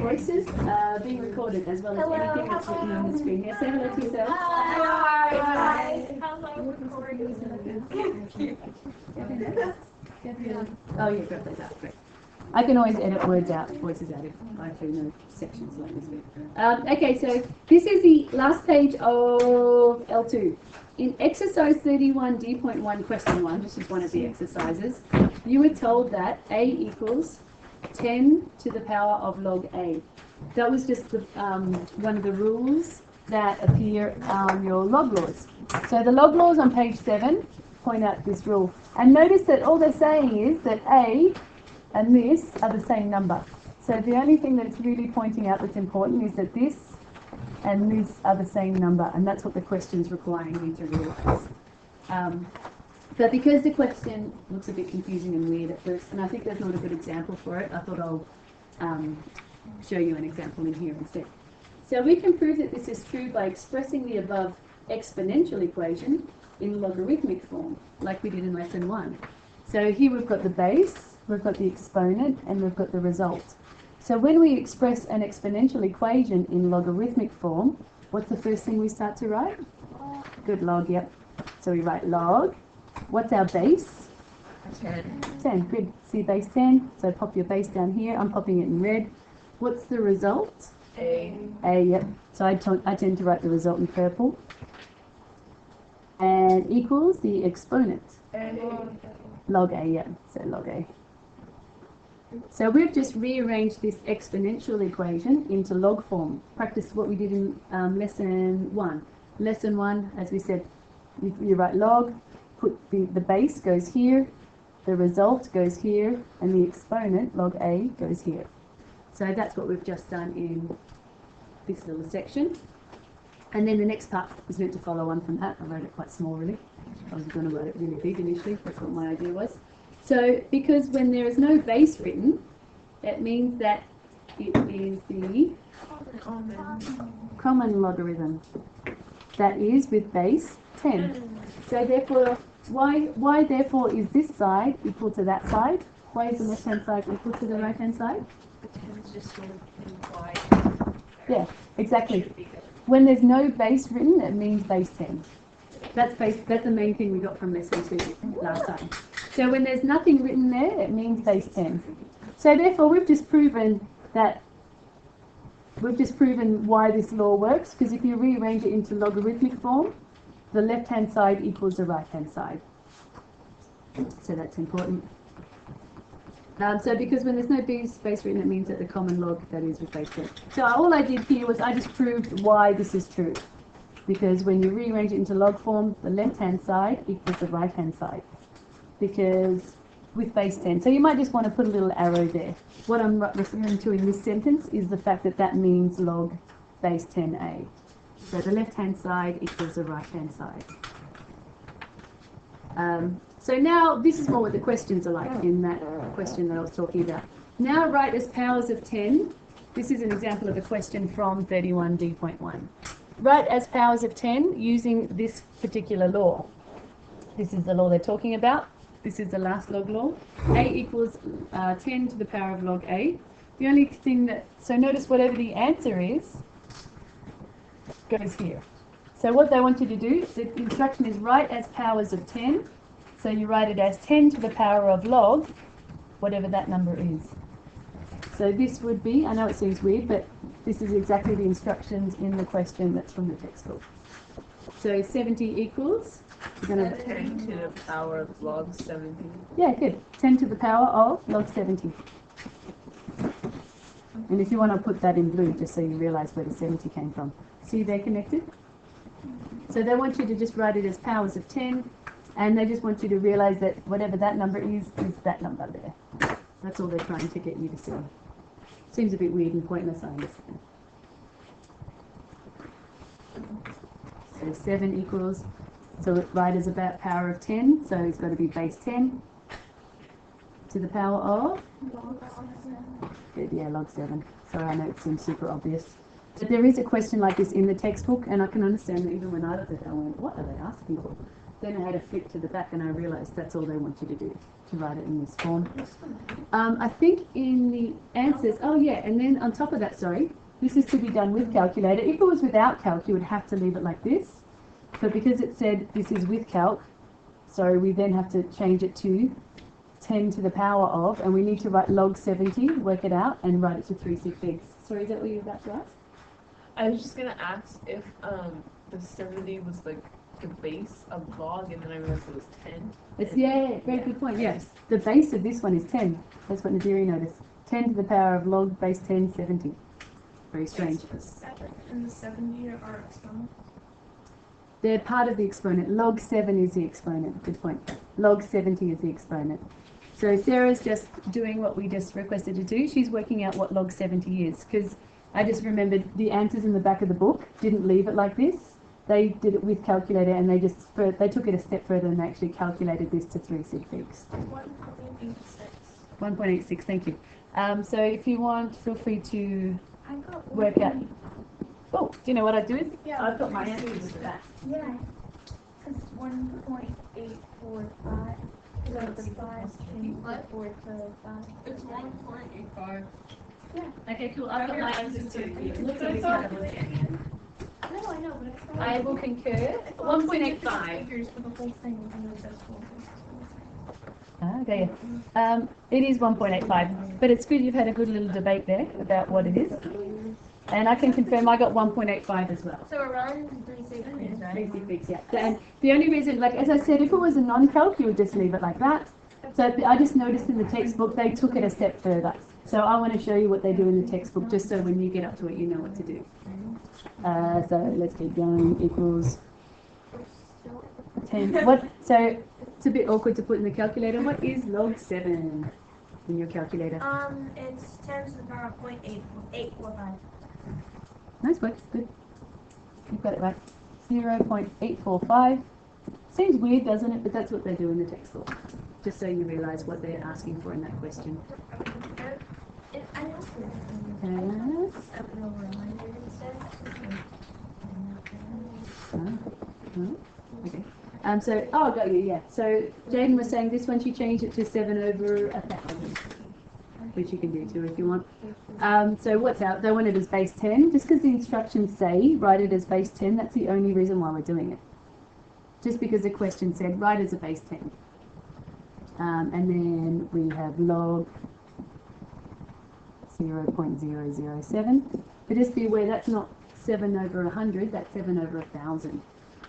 Voices being recorded as well as anything that's written on the screen. Here, say hello to yourself. Hi. Hello, recording. Oh, yeah, got those out. Great. I can always edit words out, voices out if I do no sections like this week. Okay, so this is the last page of L2. In exercise 31D.1 question 1, this is one of the exercises, you were told that A equals 10 to the power of log A. That was just the, one of the rules that appear on your log laws. So the log laws on page 7 point out this rule. And notice that all they're saying is that A and this are the same number. So the only thing that it's really pointing out that's important is that this and this are the same number, and that's what the question's requiring you to realise. But because the question looks a bit confusing and weird at first, and I think there's not a good example for it, I thought I'll show you an example in here instead. So we can prove that this is true by expressing the above exponential equation in logarithmic form, like we did in lesson 1. So here we've got the base, we've got the exponent, and we've got the result. So when we express an exponential equation in logarithmic form, what's the first thing we start to write? Good, log, yep. So we write log. What's our base? 10. 10, good. See base 10, so pop your base down here. I'm popping it in red. What's the result? A. A, yep. So I tend to write the result in purple. And equals the exponent. Log A, yeah, so log A. So we've just rearranged this exponential equation into log form. Practice what we did in lesson 1. Lesson 1, as we said, you write log, put the base goes here, the result goes here, and the exponent, log A, goes here. So that's what we've just done in this little section. And then the next part is meant to follow on from that. I wrote it quite small, really. I was going to write it really big initially. That's what my idea was. So, because when there is no base written, that means that it is the common logarithm. That is with base 10. So therefore, why therefore is this side equal to that side? Why is the left-hand side equal to the right-hand side? The 10 is just sort of implied. Yeah, exactly. When there's no base written, it means base 10. That's the main thing we got from lesson 2 last time. So when there's nothing written there, it means base 10. So therefore, we've just proven why this law works, because if you rearrange it into logarithmic form, the left-hand side equals the right-hand side. So that's important. So because when there's no base written, it means that the common log, that is with base 10. So all I did here was I just proved why this is true. Because when you rearrange it into log form, the left-hand side equals the right-hand side. Because with base 10. So you might just want to put a little arrow there. What I'm referring to in this sentence is the fact that that means log base 10a. So the left-hand side equals the right-hand side. So now this is more what the questions are like in that question that I was talking about. Now write as powers of 10. This is an example of a question from 31D.1. Write as powers of 10 using this particular law. This is the law they're talking about. This is the last log law. A equals 10 to the power of log A. The only thing that, so notice whatever the answer is, goes here. So what they want you to do, the instruction is write as powers of 10. So you write it as 10 to the power of log, whatever that number is. So this would be, I know it seems weird, but this is exactly the instructions in the question that's from the textbook. So 70 equals, you're going to 10 to the power of log 70. Yeah, good. 10 to the power of log 70. And if you want to put that in blue, just so you realise where the 70 came from. See they're connected? So they want you to just write it as powers of 10, and they just want you to realise that whatever that number is that number there. That's all they're trying to get you to see. Seems a bit weird and pointless, I understand. So 7 equals, so write as about power of 10, so it's got to be base 10 to the power of? Good, yeah, log 7. Sorry, I know it seems super obvious. But there is a question like this in the textbook, and I can understand that even when I looked at it, I went, what are they asking for? then I had to flip to the back and I realized that's all they want you to do, to write it in this form. I think in the answers, oh yeah, and then on top of that, sorry, this is to be done with calculator. If it was without calc, you would have to leave it like this. But because it said this is with calc, so we then have to change it to 10 to the power of, and we need to write log 70, work it out, and write it to 3 sig figs. Sorry, is that what you were about to ask? I was just gonna ask if the 70 was like the base of log, and then I realized it was 10. It's, yeah, very good point, yes. The base of this one is 10. That's what Nadiri noticed. 10 to the power of log base 10, 70. Very strange. And the 70 are exponents. They're part of the exponent. Log 7 is the exponent. Good point. Log 70 is the exponent. So Sarah's just doing what we just requested to do. She's working out what log 70 is, because I just remembered the answers in the back of the book didn't leave it like this. They did it with calculator, and they took it a step further and they actually calculated this to 3 sig figs. 1.86. 1.86, thank you. So if you want, feel free to work out. Oh, do you know what I do? Yeah, I've got my answers for that. Yeah. It's 1.845. So it's 5 What? 4 to 5. It's 1.85. Okay, cool. I've got my answers too. Look at this No, I know, but it's not. I will concur. 1.85. Figures for the whole thing, and then that's full. Okay. It is 1.85, but it's good you've had a good little debate there about what it is. And I can confirm I got 1.85 as well. So around 3 seconds, right? 3 sig figs, yeah. And the only reason, like as I said, if it was a non-calc, you would just leave it like that. So I just noticed in the textbook they took it a step further. So I want to show you what they do in the textbook, just so when you get up to it, you know what to do. So let's keep going. Equals 10. What? So it's a bit awkward to put in the calculator. What is log 7 in your calculator? It's 10 to the power of 0.845. Nice work. Good. You've got it right. 0.845. Seems weird, doesn't it? But that's what they do in the textbook. Just so you realise what they're asking for in that question. I know. Yes. Okay. So, oh, got you, yeah. So, Jaden was saying this one she changed it to 7 over 1,000, which you can do too if you want. So, what's out? They want it as base 10. Just because the instructions say write it as base 10, that's the only reason why we're doing it. Just because the question said write as a base 10. And then we have log 0.007. But just be aware that's not 7 over 100, that's 7 over 1,000.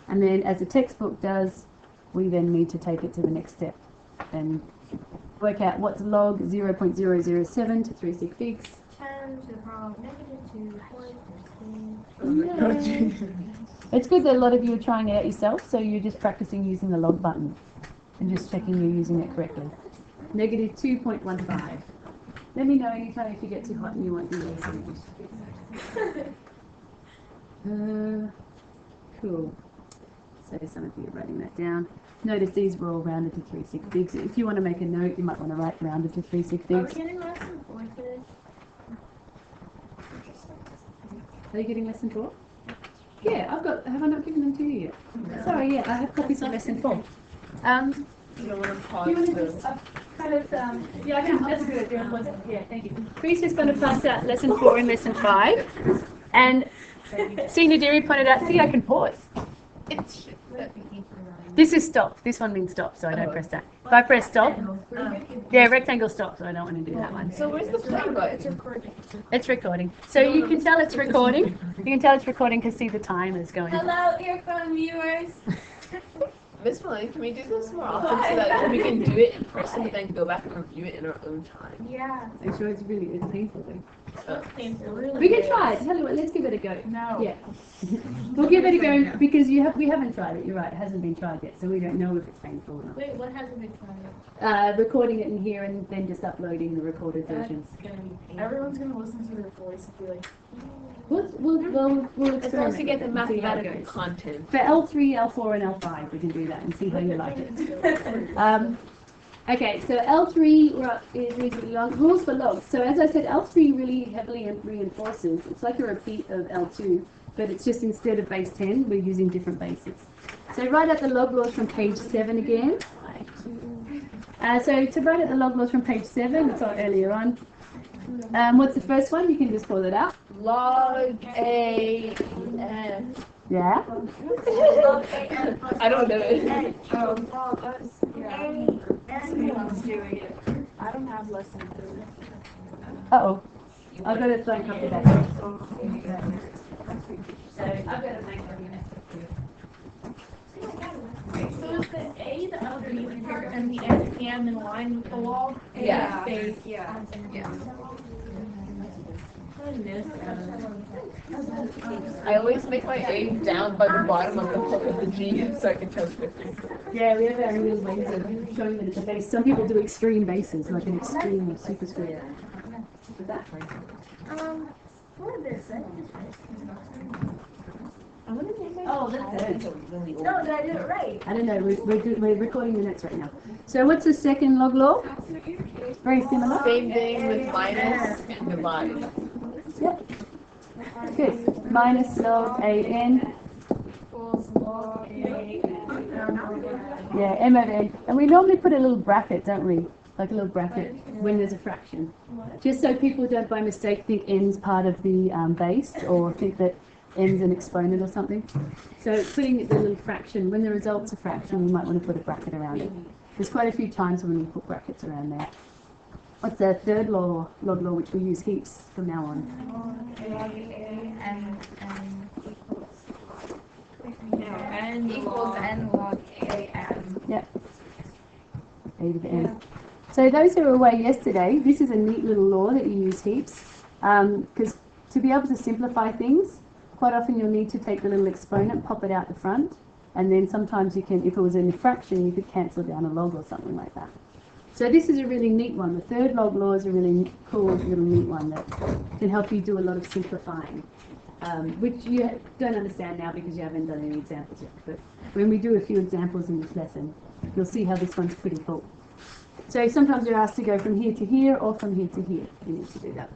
And then as the textbook does, we then need to take it to the next step and work out what's log 0.007 to 3 sig figs. 10 to the power of -2.15. It's good that a lot of you are trying it out yourself, so you're just practicing using the log button and just checking you're using it correctly. -2.15. Let me know anytime if you get too hot and you want to do this. Cool. So some of you are writing that down. Notice these were all rounded to 3 sig figs. If you want to make a note, you might want to write rounded to 3 sig Are we figs. getting lesson 4 today? Are you getting lesson 4? Yeah, have I not given them to you yet? No. Sorry, yeah, I have copies of lesson 4. You don't want to pause You want to the... just kind of, yeah, I can, that's a good idea. Yeah, thank you. Reese is going to pass out lesson 4 and lesson 5. And Senior Deary pointed out, see, I can pause. It's... This is stop. This one means stop, so I don't press that. If I press stop, yeah, rectangle stop, so I don't want to do that one. So where's the play button? It's recording. So you can tell it's recording. You can tell it's recording because see the time is going. Hello, earphone viewers. Miss Malone, can we do this more often so that we can do it in person but then go back and review it in our own time? Yeah. I'm sure it's painful. Really We can try it. Tell you what, let's give it a go. No. Yeah. We'll give it a go because we haven't tried it. You're right. It hasn't been tried yet, so we don't know if it's painful or not. Wait, what hasn't been tried? Recording it in here and then just uploading the recorded versions. Everyone's gonna listen to their voice and be like, We'll As long as you get the and see how it mathematical goes. content. For L3, L4, and L5, we can do that and see how you like it. Okay, so L3 is reasonably long. Rules for logs. So as I said, L3 really heavily reinforces. It's like a repeat of L2. but it's just instead of base 10, we're using different bases. So write out the log laws from page 7 again. So to write out the log laws from page 7, we saw earlier on. What's the first one? You can just call it out. Log A N. Yeah. I don't know it. I don't have less than 3. Uh-oh. I've got to blank up the back. So I've got to blank up the back. So is the A the underneath part and the NPM in line with the log? Yeah. Space. Yeah. I always make my A down by the bottom of the hook of the G so I can tell the difference. Yeah, we have our real ways of showing that it's a base. Some people do extreme bases, like an extreme or super square. What did this say? Oh, that's it. No, did I do it right? I don't know, we're recording the notes right now. So what's the second log law? Very similar. Same thing with minus and divide. Yep. Good. Minus log AN. Yeah, M of N. And we normally put a little bracket, don't we? Like a little bracket when there's a fraction. Just so people don't by mistake think N's part of the base or think that N's an exponent or something. So putting the little fraction, when the result's a fraction, you might want to put a bracket around it. There's quite a few times when we put brackets around there. What's the third law, log law, which we use heaps from now on? N equals N log AN. Yep. A to the N. So those who were away yesterday, this is a neat little law that you use heaps. Because to be able to simplify things, quite often you'll need to take the little exponent, pop it out the front, and then sometimes you can, if it was in a fraction, you could cancel down a log or something like that. So this is a really neat one. The third log law is a really cool little neat one that can help you do a lot of simplifying, which you don't understand now because you haven't done any examples yet. But when we do a few examples in this lesson, you'll see how this one's pretty cool. So sometimes you're asked to go from here to here or from here to here. You need to do that.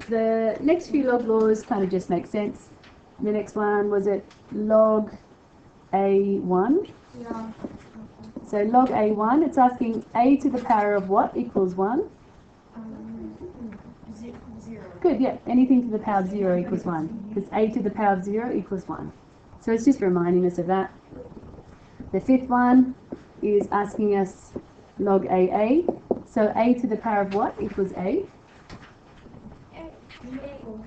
The next few log laws kind of just make sense. The next one was it log A1. Yeah. So log A1, it's asking a to the power of what equals 1? 0. Good, yeah. Anything to the power of 0 equals 1. Because a to the power of 0 equals 1. So it's just reminding us of that. The fifth one is asking us log AA. So a to the power of what equals a?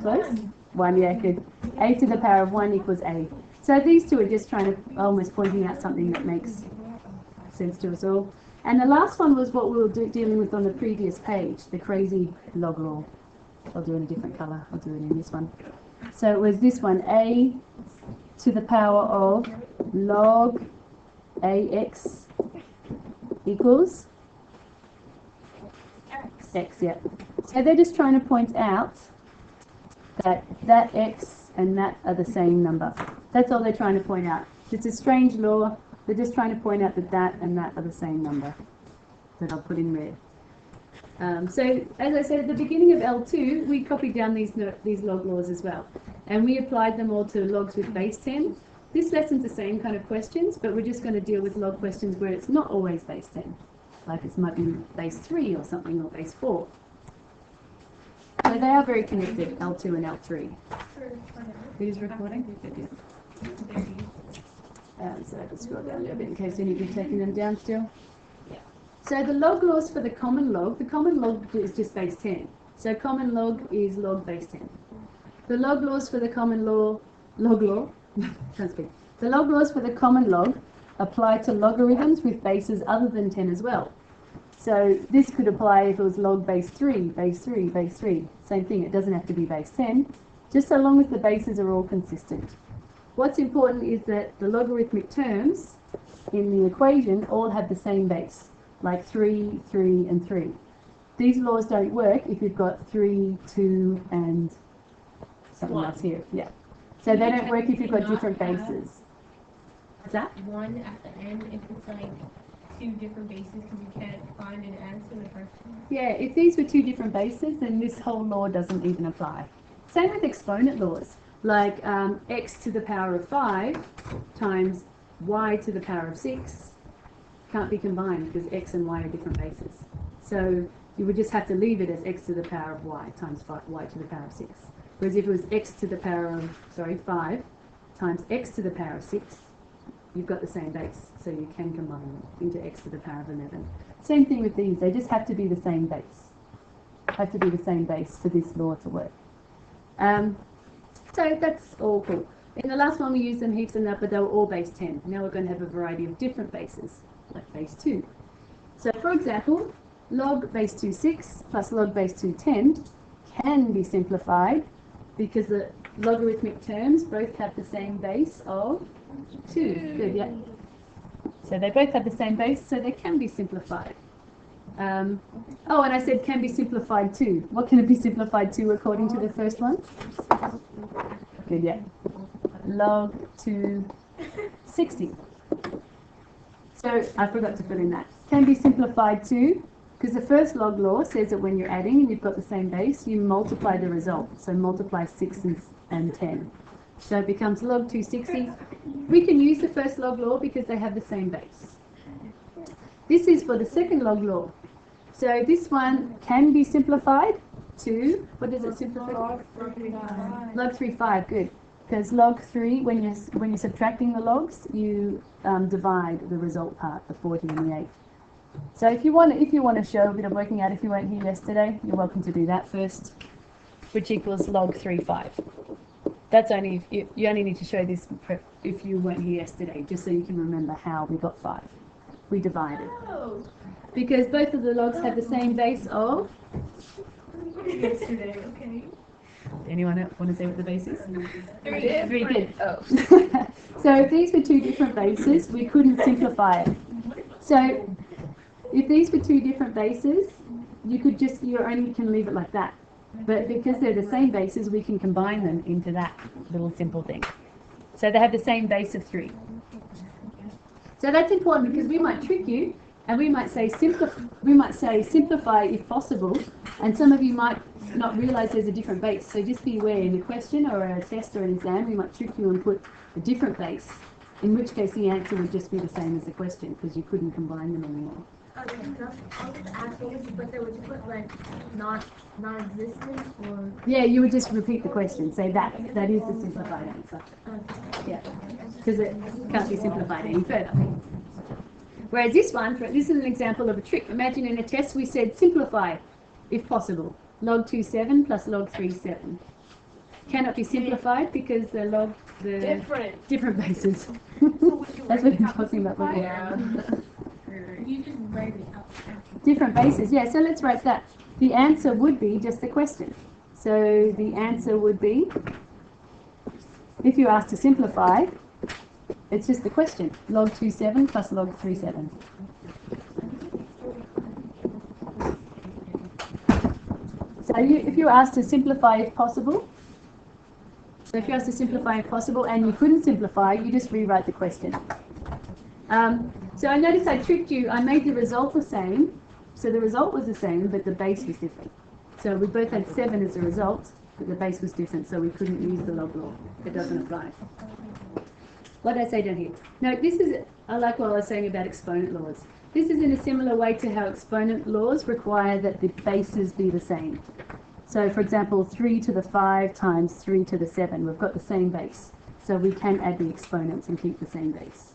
Close? 1, yeah, good. A to the power of 1 equals a. So these two are just trying to, almost pointing out something that makes sense to us all. And the last one was what we were dealing with on the previous page, the crazy log law. I'll do it in a different colour. I'll do it in this one. So it was this one, a to the power of log ax equals x, yeah. So they're just trying to point out that that x and that are the same number. That's all they're trying to point out. It's a strange law. They're just trying to point out that that and that are the same number that I'll put in red. So as I said at the beginning of L2, we copied down these log laws as well. And we applied them all to logs with base 10. This lesson's the same kind of questions, but we're just going to deal with log questions where it's not always base 10. Like it might be base 3 or something, or base 4. So they are very connected, L2 and L3. It is recording? Good, yeah. So I can scroll down a little bit in case any of you are taking them down still. So the log laws for the common log is just base 10. So common log is log base 10. The log laws for the common law, can't speak. The log laws for the common log apply to logarithms with bases other than 10 as well. So this could apply if it was log base 3, base 3, base 3. Same thing, it doesn't have to be base 10, just so long as the bases are all consistent. What's important is that the logarithmic terms in the equation all have the same base, like 3, 3, and 3. These laws don't work if you've got 3, 2, and something else here. Yeah. So they don't work if you've got different bases. What's that? 1 at the end if it's like 2 different bases because you can't find an answer in the first one. Yeah, if these were 2 different bases, then this whole law doesn't even apply. Same with exponent laws. like x to the power of 5 times y to the power of 6 can't be combined because x and y are different bases. So you would just have to leave it as x to the power of y times y to the power of 6. Whereas if it was x to the power of, 5 times x to the power of 6, you've got the same base. So you can combine them into x to the power of 11. Same thing with these. They just have to be the same base. Have to be the same base for this law to work. So that's all cool. In the last one we used them heaps and that, but they were all base 10. Now we're going to have a variety of different bases, like base 2. So for example, log base 2 6 plus log base 2 10 can be simplified because the logarithmic terms both have the same base of 2. Good, yeah. So they both have the same base, so they can be simplified. Oh, and I said can be simplified too. What can it be simplified to according to the first one? Good, yeah. Log 2 60. So I forgot to put in that. Can be simplified to, because the first log law says that when you're adding and you've got the same base, you multiply the result. So multiply 6 and 10. So it becomes log 260. We can use the first log law because they have the same base. This is for the second log law. So this one can be simplified to, what does it simplify? Log 3 5, good. Because log 3, when you're subtracting the logs, you divide the result part, the 40 and the 8. So if you want to show a bit of working out, if you weren't here yesterday, you're welcome to do that first, which equals log 3 5. That's only if you only need to show this if you weren't here yesterday, just so you can remember how we got 5. We divided. Oh. Because both of the logs have the same base of. Yesterday, okay. Anyone else want to say what the base is? 3. 3, good. Oh. So if these were two different bases, we couldn't simplify it. So if these were two different bases, you only can leave it like that. But because they're the same bases, we can combine them into that little simple thing. So they have the same base of 3. So that's important because we might trick you and we might say simplify if possible, and some of you might not realize there's a different base. So just be aware in a question or a test or an exam, we might trick you and put a different base, in which case the answer would just be the same as the question because you couldn't combine them anymore. Okay, so I'll just ask what would you put there? Would you put like non-existent or? Yeah, you would just repeat the question. Say that is the simplified answer. Yeah, because it can't be simplified any further. Whereas this is an example of a trick. Imagine in a test we said simplify, if possible. Log 2 7 plus log 3 7. Cannot be simplified because the different bases. That's what I'm talking about before. Yeah. You just write it out. Different bases, yeah, so let's write that. The answer would be just the question. So the answer would be, if you're asked to simplify, it's just the question. Log 2 7 plus log 3 7. So if you're asked to simplify if possible, and you couldn't simplify, you just rewrite the question. So I noticed I tricked you. I made the result the same. So the result was the same, but the base was different. So we both had 7 as a result, but the base was different, so we couldn't use the log law. It doesn't apply. What did I say down here? No, I like what I was saying about exponent laws. This is in a similar way to how exponent laws require that the bases be the same. So for example, 3 to the 5 times 3 to the 7, we've got the same base. So we can add the exponents and keep the same base.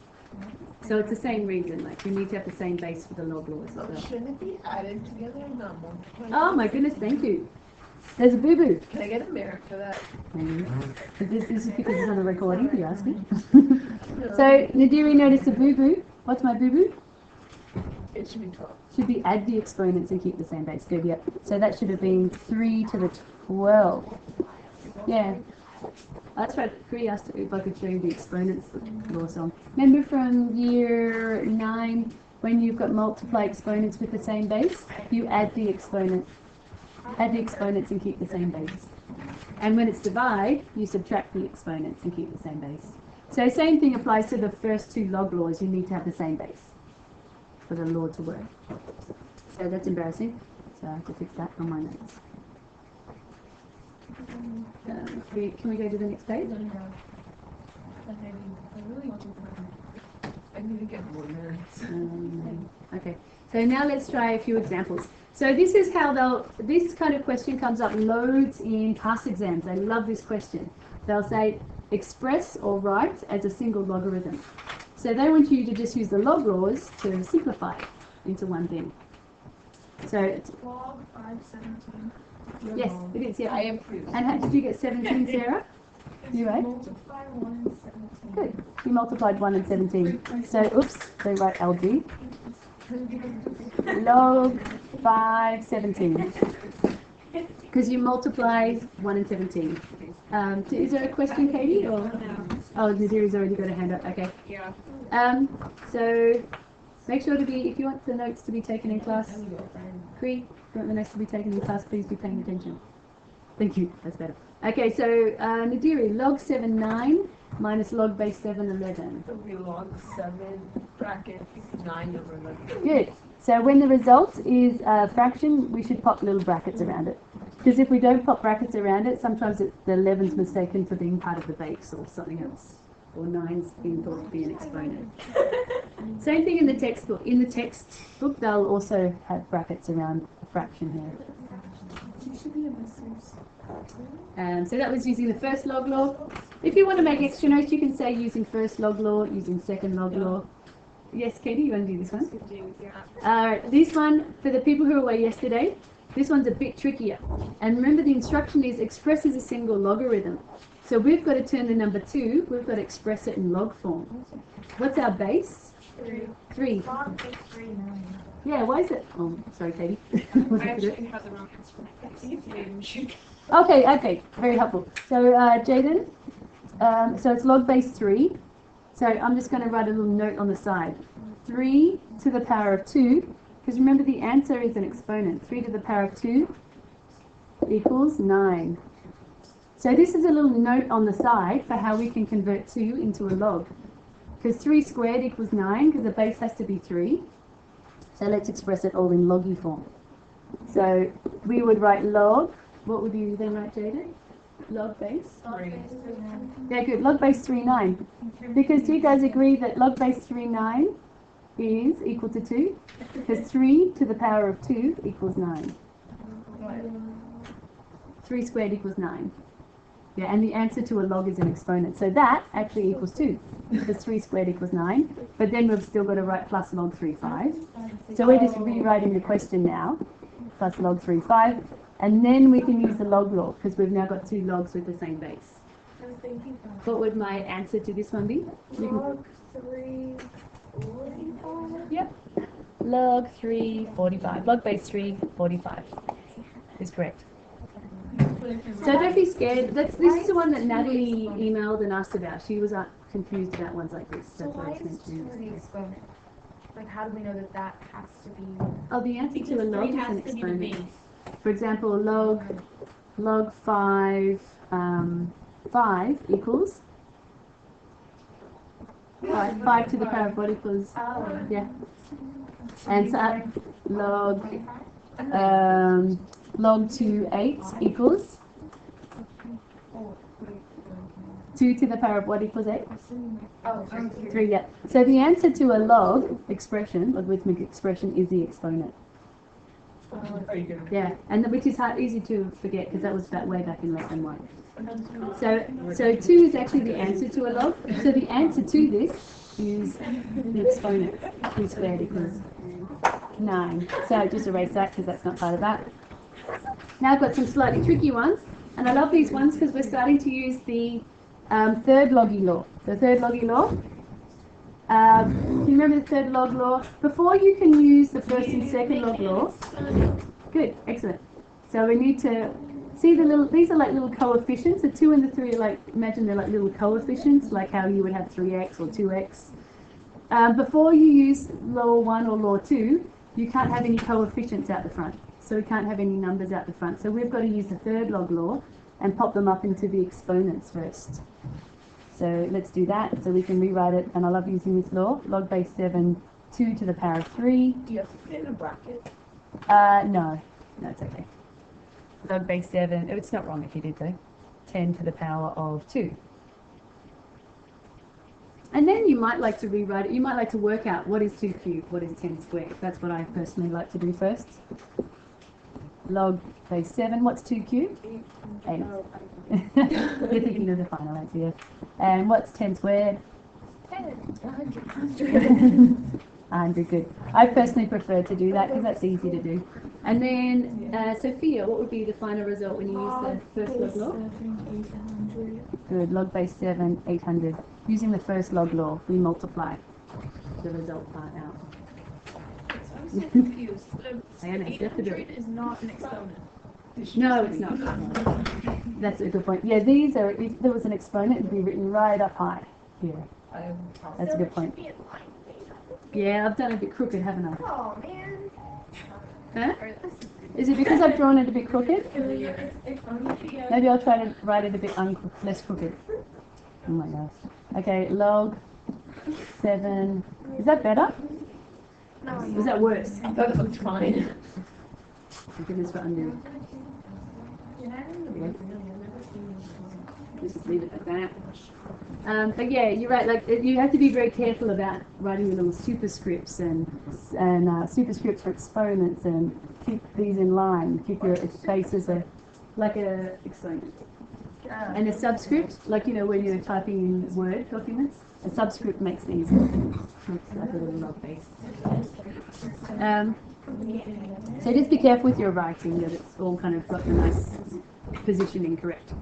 So it's the same reason, like you need to have the same base for the log laws. So shouldn't it be added together and not multiplied? Oh my goodness, thank you. There's a boo-boo. Can I get a merit for that? Maybe. This is because it's on the recording, you asked me. So, Nadiri noticed a boo-boo. What's my boo-boo? It should be 12. Should be add the exponents and keep the same base. Good, yep. So that should have been 3 to the 12. Yeah. That's right. Cree asked if I could show you the exponents law song. Remember from year 9 when you've got multiply exponents with the same base? You add the exponents. Add the exponents and keep the same base. And when it's divide, you subtract the exponents and keep the same base. So same thing applies to the first 2 log laws. You need to have the same base for the law to work. So that's embarrassing. So I have to fix that on my notes. Can we go to the next page? I need to get more nerds. Okay, so now let's try a few examples. So this is how this kind of question comes up loads in past exams. I love this question. They'll say, express or write as a single logarithm. So they want you to just use the log laws to simplify it into one thing. So it's Log 517. yes, it is, yeah. I approve. And how did you get 17, Sarah? You right? Multiply 1 and 17. Good. You multiplied 1 and 17. So, oops, they write LG. Log 5, 17. Because you multiply 1 and 17. Is there a question, Katie? Or? Oh, Nadira's already got a hand up. Okay. Yeah. So, make sure to be, if you want the notes to be taken in class, Cree, if you want the notes to be taken in class, please be paying attention. Thank you. That's better. Okay, so Nadiri, log 7, 9 minus log base 7, 11. It'll be log 7 bracket 9 over 11. Good. So when the result is a fraction, we should pop little brackets around it. Because if we don't pop brackets around it, sometimes the 11's mistaken for being part of the base or something else. Or 9's being thought to be an exponent. Same thing in the textbook. In the textbook, they'll also have brackets around a fraction here. So that was using the first log law. If you want to make extra notes, you can say using first log law, using second log law. Yes, Katie, you want to do this one? This one, for the people who were away yesterday, this one's a bit trickier. And remember, the instruction is express as a single logarithm. So we've got to turn the number 2, we've got to express it in log form. What's our base? 3. Log is 3, 9. Yeah, why is it? Oh, sorry, Katie. I actually have the wrong answer. Okay, very helpful. So, Jaden, so it's log base 3. So I'm just going to write a little note on the side. 3 to the power of 2, because remember the answer is an exponent. 3 to the power of 2 equals 9. So this is a little note on the side for how we can convert 2 into a log. Because 3 squared equals 9, because the base has to be 3. So let's express it all in loggy form. So we would write log. What would you then write, Jaden? Log base? Log base 3, 9. Yeah, good. Log base 3, 9. Because do you guys agree that log base 3, 9 is equal to 2? Because 3 to the power of 2 equals 9. 3 squared equals 9. Yeah, and the answer to a log is an exponent. So that actually equals 2. Because 3 squared equals 9. But then we've still got to write plus log 3, 5. So we're just rewriting the question now. Plus log 3, 5. And then we can use the log law, because we've now got 2 logs with the same base. What would my answer to this one be? Log 3, 45. Yep. Log 3, 45. Log base 3, 45 is correct. So don't be scared. This is the one that Natalie emailed and asked about. She was confused about ones like this. So That's why why it's is meant 2 to. the exponent? Like, how do we know that that has to be? Oh, the answer to a Because log 3 is an has to be the exponent. base. For example, log 5, 5 equals 5 to the power of what equals, Oh. yeah. And so log 2, 8 equals 2 to the power of what equals 8? Oh, 3, yeah. So the answer to a log expression, logarithmic expression, is the exponent. Are you gonna? Yeah, and which is easy to forget because that was way back in lesson 1. So 2 is actually the answer to a log. So the answer to this is the exponent. 2 squared equals 9. So just erase that because that's not part of that. Now I've got some slightly tricky ones, and I love these ones because we're starting to use the third loggy law. The third loggy law. Can you remember the third log law? Before you can use the first and second log law. Good, excellent. So we need to see these are like little coefficients. The 2 and the 3 are like, imagine they're like little coefficients, like how you would have 3x or 2x. Before you use law 1 or law 2, you can't have any coefficients out the front. So we can't have any numbers out the front. So we've got to use the third log law and pop them up into the exponents first. So let's do that. So we can rewrite it, and I love using this law. Log base 7, 2 to the power of 3. Do you have to put it in a bracket? No, it's okay. log base 7, it's not wrong if you did though, 10 to the power of 2. And then you might like to rewrite it, you might like to work out what is 2 cubed, what is 10 squared. That's what I personally like to do first. Log base 7, what's 2 cubed? 8. You're thinking of the final answer, yes. And what's 10 squared? 100, good. I personally prefer to do that because that's easy to do. And then, Sophia, what would be the final result when you use the first log law? Good, log base 7, 800. Using the first log law, we multiply the result part out. I'm so confused. I am, you have to do it. 800 is not an exponent. No, it's not. That's a good point. Yeah, these are, if there was an exponent, it'd be written right up high here. That's a good point. Yeah, I've done it a bit crooked, haven't I? Oh man. Huh? Is it because I've drawn it a bit crooked? Maybe I'll try to write it a bit less crooked. Oh my gosh. Okay, log 7. Is that better? No. Is that worse? That looks fine. Goodness for undo. Yeah. Just leave it like that. But yeah, you're right. Like you have to be very careful about writing your little superscripts and superscripts for exponents, and keep these in line. Keep your space as like a exponent. And a subscript, like when you're typing in Word documents, a subscript makes these makes like a little log base. So just be careful with your writing that it's all kind of got the nice positioning correct.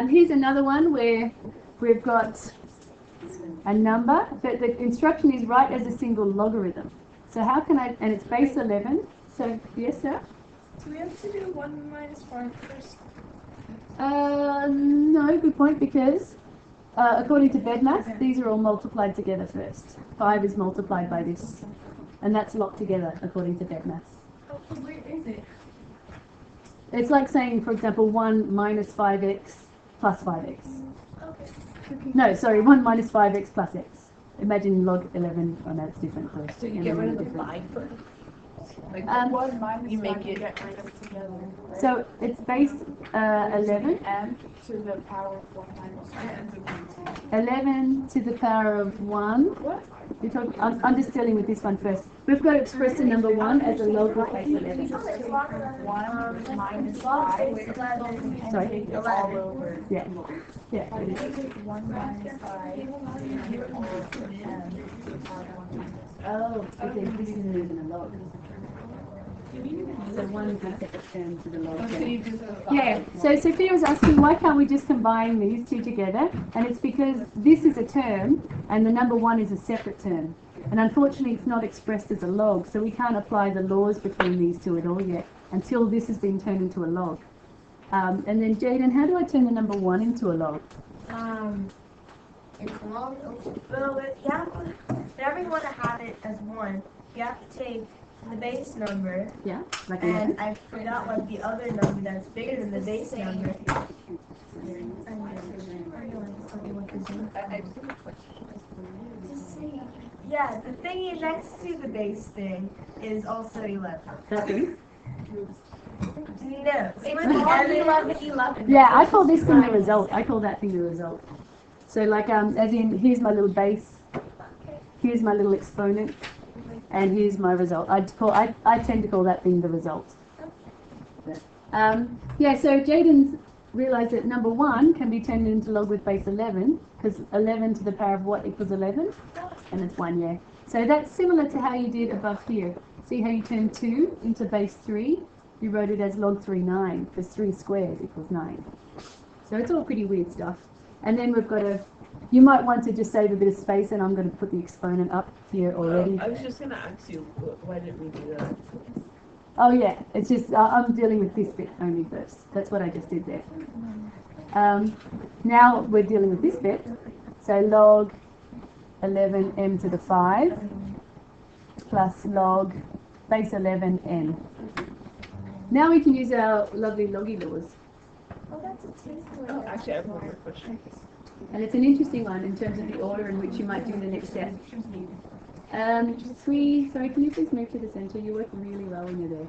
Here's another one where we've got a number, but the instruction is write as a single logarithm. So how can I, and it's base 11, so yes sir? Do we have to do 1 minus 5 first? No, good point, because according to BEDMAS, these are all multiplied together first. 5 is multiplied by this, and that's locked together according to BEDMAS. Oh, where is it? It's like saying, for example, 1 minus 5x plus 5x. No, sorry, 1 minus 5x plus x. Imagine log 11, oh no, it's different. So you get rid of the 5 first? Like, you make it. So it's base 11. M to the power of 1 minus 11 to the power of 1. What? I'm just dealing with this one first. We've got to express the number 1 as a log with base 11. 1 minus 5. Sorry? All over. Yeah. Yeah, it is. 1 minus 5. Oh, okay, this isn't even a log. So 1 is a separate term to the log. Yeah, so Sophia was asking why can't we just combine these two together? And it's because this is a term and the number 1 is a separate term. And unfortunately it's not expressed as a log, so we can't apply the laws between these two at all yet until this has been turned into a log. And then Jaden, how do I turn the number 1 into a log? It's long. Well, whenever you want to have it as 1, you have to take the base number. Yeah, like And 11. I forgot what the other number that's bigger than the base number. Yeah, the thingy next to the base thing is also 11. That thing? No, it's 11. Yeah, I call this thing the result. I call that thing the result. So like, as in, here's my little base, here's my little exponent, and here's my result. I tend to call that thing the result. Yeah, so Jaden's realised that number 1 can be turned into log with base 11, because 11 to the power of what equals 11? And it's 1, yeah. So that's similar to how you did above here. See how you turned 2 into base 3? You wrote it as log 3, 9, because 3 squared equals 9. So it's all pretty weird stuff. And then we've got you might want to just save a bit of space, and I'm going to put the exponent up here already. I was just going to ask you, why didn't we do that? Oh yeah, it's just, I'm dealing with this bit only first. That's what I just did there. Now we're dealing with this bit. So log 11m to the 5 plus log base 11n. Now we can use our lovely loggy laws. Oh, actually, I have one more question. And it's an interesting one in terms of the order in which you might do the next step. Sorry, can you please move to the center? You work really well when you're there.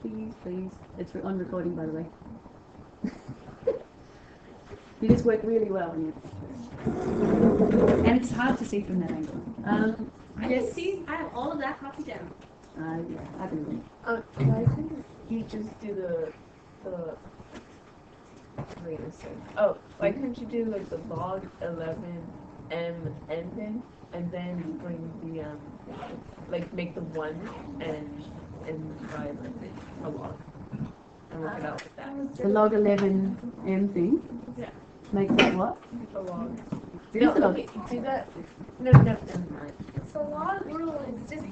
Please, please. It's on recording, by the way. You just work really well on it. And it's hard to see from that angle. I Yes. can see, I have all of that copied down. Yeah, I believe it. Why couldn't you just do the wait a second. Oh, why couldn't you do like the log 11 m ending and then bring the like make the 1 and by like a log and work it out like that. The log 11 m thing. Yeah. Makes that what? A log. It No, is a log. okay, do that. No, never mind. So log rule is just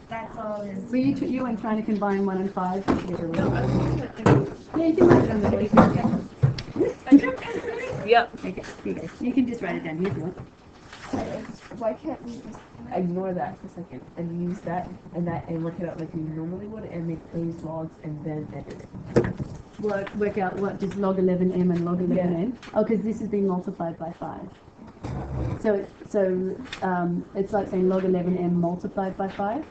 that's all it is. So you weren't trying to combine 1 and 5 together, No, right? I was thinking, Yeah, you can write it on the paper. yep. Okay, here you go. You can just write it down here if you want. Why can't we just ignore that for a second and use that and work it out like we normally would and make those logs and then edit it? Work out what does log 11m and log 11n. Oh, because this has been multiplied by 5. So it's like saying log 11m multiplied by 5.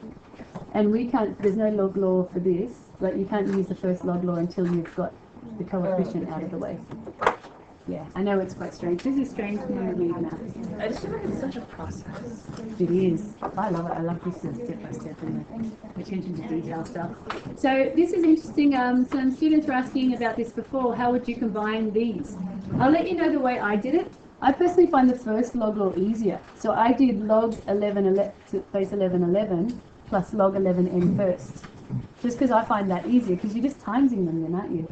And we can't, there's no log law for this, but you can't use the first log law until you've got the coefficient out of the way. Yeah, I know it's quite strange. This is strange for me now. I just feel like it's such a process. It is. I love it. I love this step by step and the attention to detail stuff. So this is interesting. Some students were asking about this before. How would you combine these? I'll let you know the way I did it. I personally find the first log law easier. So I did log 11 to base 11 11 plus log 11n first. Just because I find that easier, because you're just timesing them then, aren't you?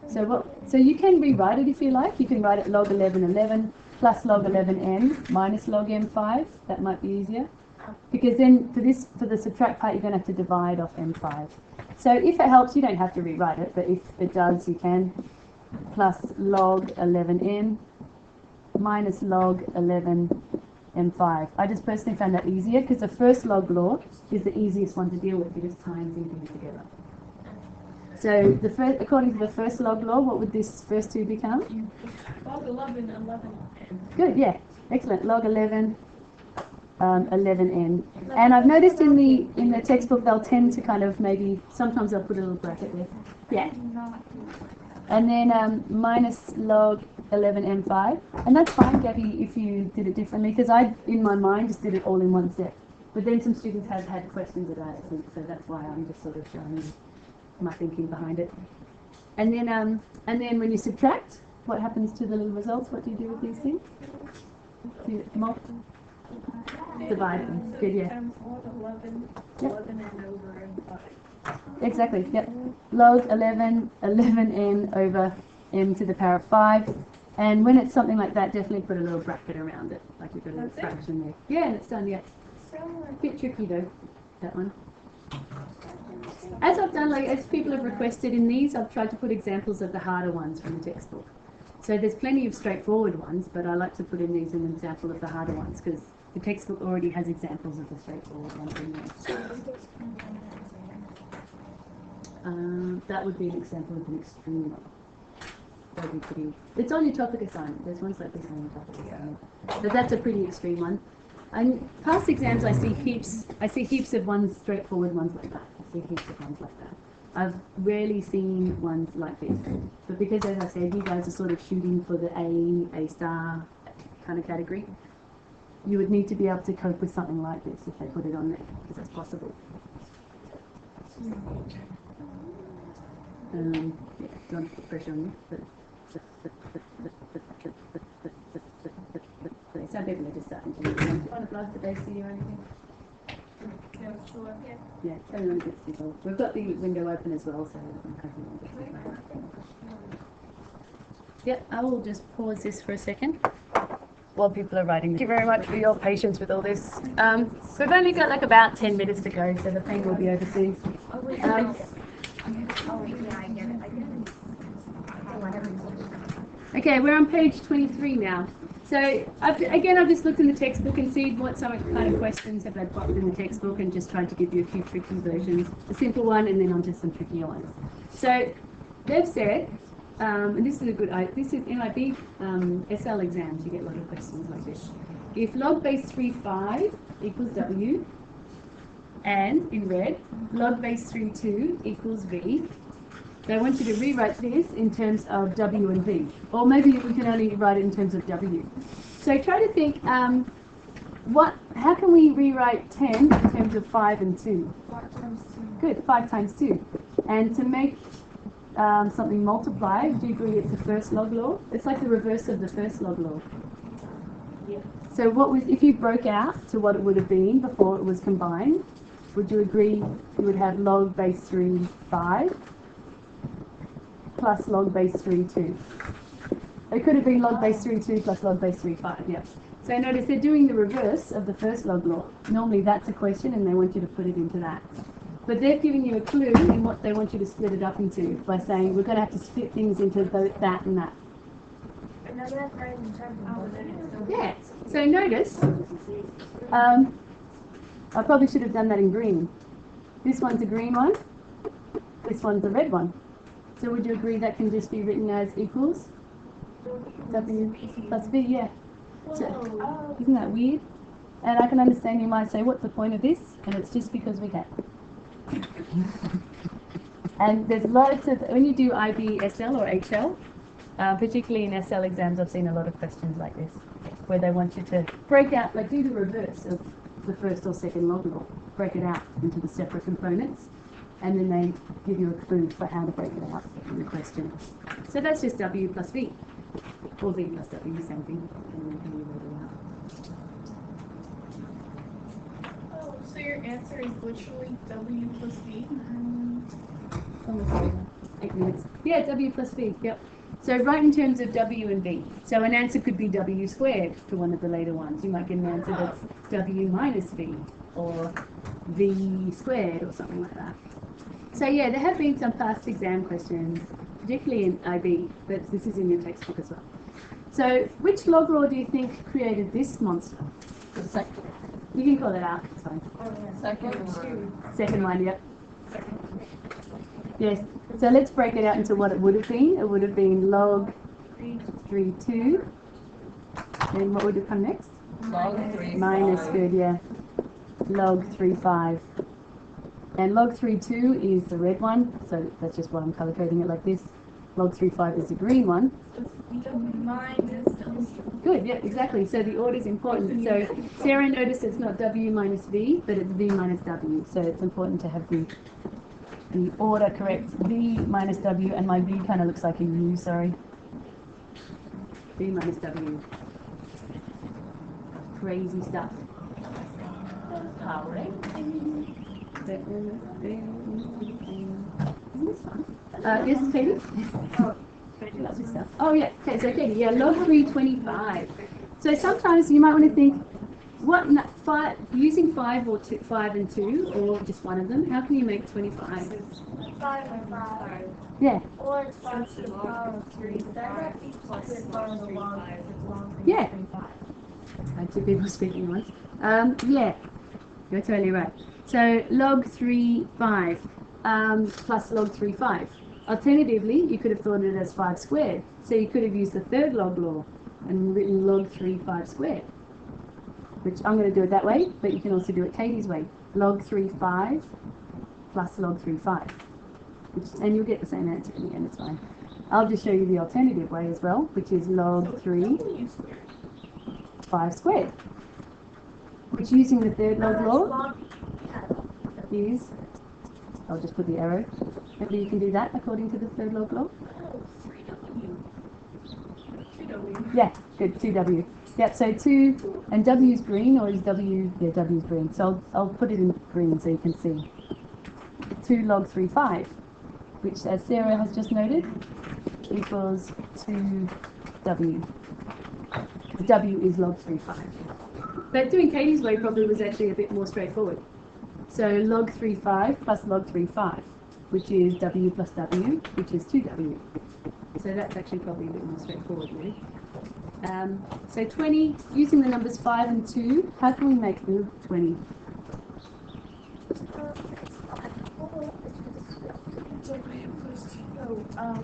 So you can rewrite it if you like. You can write it log 11 11 plus log 11n minus log m5. That might be easier. Because then for the subtract part, you're going to have to divide off m5. So if it helps, you don't have to rewrite it, but if it does, you can. Plus log 11n minus log 11m5. I just personally found that easier because the first log law is the easiest one to deal with. You're just timesing things together. So according to the first log law, what would this first two become? Log 11, 11. Good, yeah, excellent. Log 11, 11n. And I've noticed in the textbook they'll tend to kind of maybe sometimes they'll put a little bracket there. Yeah. And then minus log 11m5, and that's fine, Gabby, if you did it differently, because I, in my mind, just did it all in one step. But then some students have had questions about it, so that's why I'm just sort of showing you my thinking behind it. And then when you subtract, what happens to the little results? What do you do with these things? Do you divide them. Good, yeah. Times log 11, Yep. 11 and over and 5. Exactly, yep. Log 11, 11n over m to the power of 5. And when it's something like that, definitely put a little bracket around it, like we've got a little That's it? fraction there. Yeah, and it's done, yeah. So A bit tricky though, that one. As I've done, like as people have requested in these, I've tried to put examples of the harder ones from the textbook. So there's plenty of straightforward ones, but I like to put in these an example of the harder ones because the textbook already has examples of the straightforward ones in there. That would be an example of an extreme one. That'd be pretty. It's on your topic assignment. There's ones like this on your topic assignment, but that's a pretty extreme one. And past exams, I see heaps of ones, straightforward ones like that. I see heaps of ones like that. I've rarely seen ones like this. But because, as I said, you guys are sort of shooting for the A star kind of category, you would need to be able to cope with something like this if they put it on there, because that's possible. Yeah, don't want to put pressure on you, but some people are just starting to want to blast the base or anything. Yeah, sure. Yeah, everyone gets involved. We've got the window open as well, so I'm hoping we'll get involved. Yep, I will just pause this for a second while people are writing. Thank you very much for your patience with all this. We've only got like about 10 minutes to go, so the pain will be over soon. yeah, I get it. Okay, we're on page 23 now. So I've just looked in the textbook and seen what some kind of questions have they popped in the textbook and just tried to give you a few tricky versions, a simple one and then onto some trickier ones. So they've said, and this is a good, this is NIB SL exams, you get a lot of questions like this. If log base 35 equals W and in red, log base 3 2 equals v. So I want you to rewrite this in terms of w and v, or maybe we can only write it in terms of w. So try to think, how can we rewrite 10 in terms of 5 and 2? 5 times 2. Good, 5 times 2. And to make something multiply, do you agree it's the first log law? It's like the reverse of the first log law. Yeah. So what was, if you broke out to what it would have been before it was combined, would you agree you would have log base 3 5 plus log base 3 2? It could have been log base 3 2 plus log base 3 5, yeah. So notice they're doing the reverse of the first log law. Normally that's a question and they want you to put it into that. But they're giving you a clue in what they want you to split it up into by saying we're going to have to split things into both that and that. And then that's right in terms of Yeah, so notice, I probably should have done that in green. This one's a green one, this one's a red one. So would you agree that can just be written as equals W plus V, yeah. So, isn't that weird? And I can understand you might say, what's the point of this? And it's just because we can. And there's lots of, when you do IB, SL or HL, particularly in SL exams, I've seen a lot of questions like this, where they want you to break out, like do the reverse of the first or second log law, break it out into the separate components, and then they give you a clue for how to break it out in the question. So that's just W plus V, or V plus W, same thing, and then you write it out. Oh, so your answer is literally W plus V? Almost over. 8 minutes. Yeah, W plus V, yep. So write in terms of W and V. So an answer could be W squared for one of the later ones. You might get an answer that's W minus V, or V squared, or something like that. So yeah, there have been some past exam questions, particularly in IB, but this is in your textbook as well. So which log law do you think created this monster? You can call it out, it's fine. Second one, yep. Yes, so let's break it out into what it would have been. It would have been log 3 2. And what would have come next? Log 3 Minus, good, yeah. Log 3 5. And log 3 2 is the red one, so that's just why I'm color coding it like this. Log 3 5 is the green one. Good, yeah, exactly. So the order is important. So Sarah noticed it's not W minus V, but it's V minus W. So it's important to have the order correct. V minus W, and my V kind of looks like a U, sorry. V minus W. Crazy stuff. Yes, Katie? Lovely stuff. Oh yeah, okay, so Katie, yeah, log 325. So sometimes you might want to think, using 5 or 2, 5 and 2, or just one of them, how can you make 25? 5 and 5. Yeah. Or it's 5 to the power of 3. That equals to the power of the log. Yeah. I had two people speaking at once. Yeah, you're totally right. So log 3 5 plus log 3 5. Alternatively, you could have thought it as 5 squared. So you could have used the third log law and written log 3 5 squared. Which I'm going to do it that way, but you can also do it Katie's way. Log 3 5 plus log 3 5. And you'll get the same answer in the end, it's fine. I'll just show you the alternative way as well, which is log 3 5 squared. Which using the third log law is, I'll just put the arrow. Maybe you can do that according to the third log law. 2W. Yeah, good, 2W. Yep, so 2, and W is green, or is W, yeah, W is green. So I'll put it in green so you can see. 2 log 3 5, which as Sarah has just noted, equals 2W. W is log 3 5. But doing Katie's way probably was actually a bit more straightforward. So log 3 5 plus log 3 5, which is W plus W, which is 2W. So that's actually probably a bit more straightforward, really. So 20, using the numbers 5 and 2, how can we make the 20?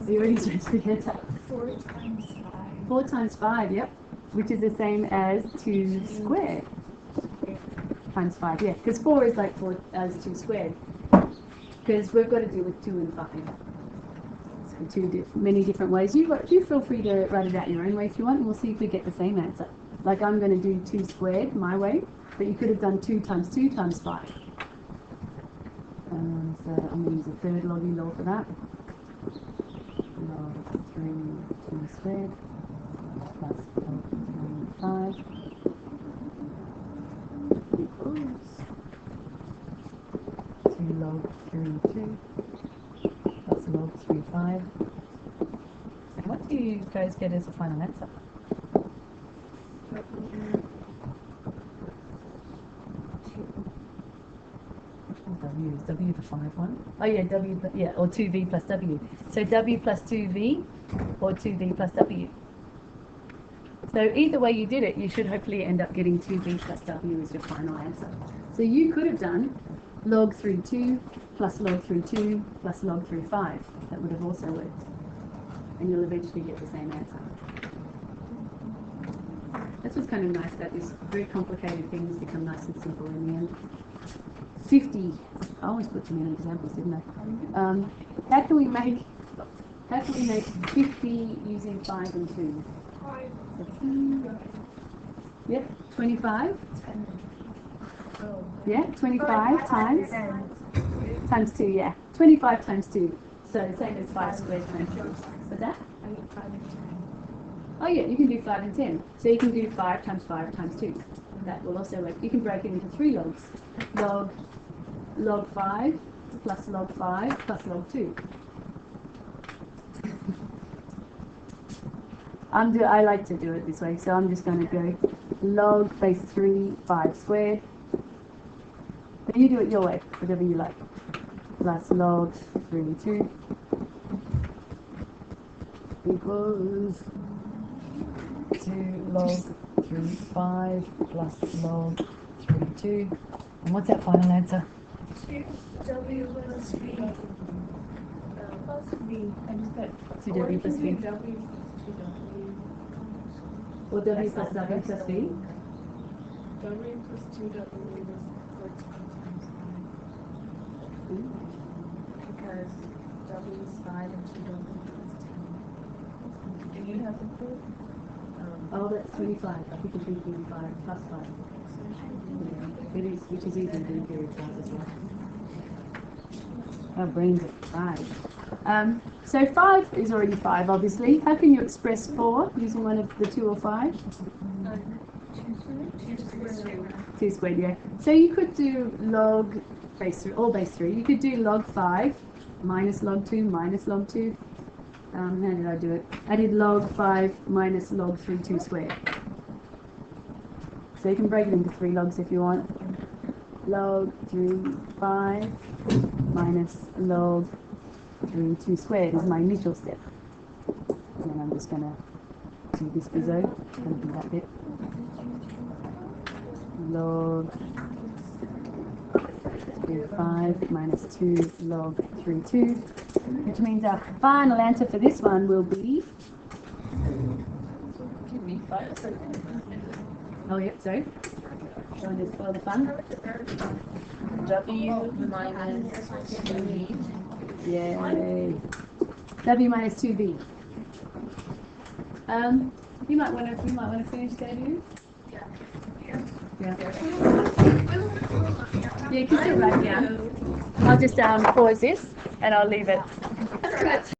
You already switched the answer. 4 times 5. 4 times 5, yep. Which is the same as 2 squared. times 5, yeah, because 4 is like 4 as 2 squared. Because we've got to do with 2 and 5. So many different ways. You feel free to write it out your own way if you want, and we'll see if we get the same answer. Like I'm going to do 2 squared my way, but you could have done 2 times 2 times 5. So I'm going to use a third loggy law for that. Log 3 2 squared plus log 3 5 equals 2 log 3 2 plus log 3 5. And what do you guys get as a final answer? W is W the 5 one? Oh yeah, W, yeah, or 2V plus W. So W plus 2V or 2V plus W. So either way you did it, you should hopefully end up getting 2V plus W as your final answer. So you could have done log 3 2 plus log 3 2 plus log 3 5. That would have also worked. And you'll eventually get the same answer. That's what's kind of nice about this. Very complicated things become nice and simple in the end. 50. I always put too many examples, didn't I? How can we make 50 using 5 and 2? Yep, 25. Yeah, 25 times 2, yeah. 25 times 2. So same as 5 squared times 2. What's that? Oh yeah, you can do 5 and 10. So you can do 5 times 5 times 2. That will also work. You can break it into 3 logs. Log 5 plus log 5 plus log 2. I like to do it this way, so I'm just going to go log base 3 5 squared. But you do it your way, whatever you like. Plus log 3 2 equals 2 log 3 5 plus log 3 2. And what's that final answer? W plus V. Plus V. I just got 2W plus V. Or W plus W plus V? W plus 2W is 14 times 5. Because W is 5 and 2W is 10. And you have to put Oh, that's 25. I think it's 25 plus 5. Yeah, it is, which is easy to do here as well. Our brains are fried. So 5 is already 5, obviously. How can you express 4 using one of the 2 or 5? 2 squared, yeah. So you could do log base 3, or base 3. You could do log 5 minus log 2 minus log 2. How did I do it? I did log 5 minus log 3 2 squared. So you can break it into 3 logs if you want. Log 3 5 minus log 3 2 squared is my initial step. And then I'm just going to do this bizzo and do that bit. Log 3 5 minus 2 log 3 2, which means our final answer for this one will be... Oh, yep, sorry. Trying to spoil the fun. W minus 2V. Yay. W minus 2V. You might want to finish that, you? Yeah. Yeah, you can still write down. I'll just pause this and I'll leave it.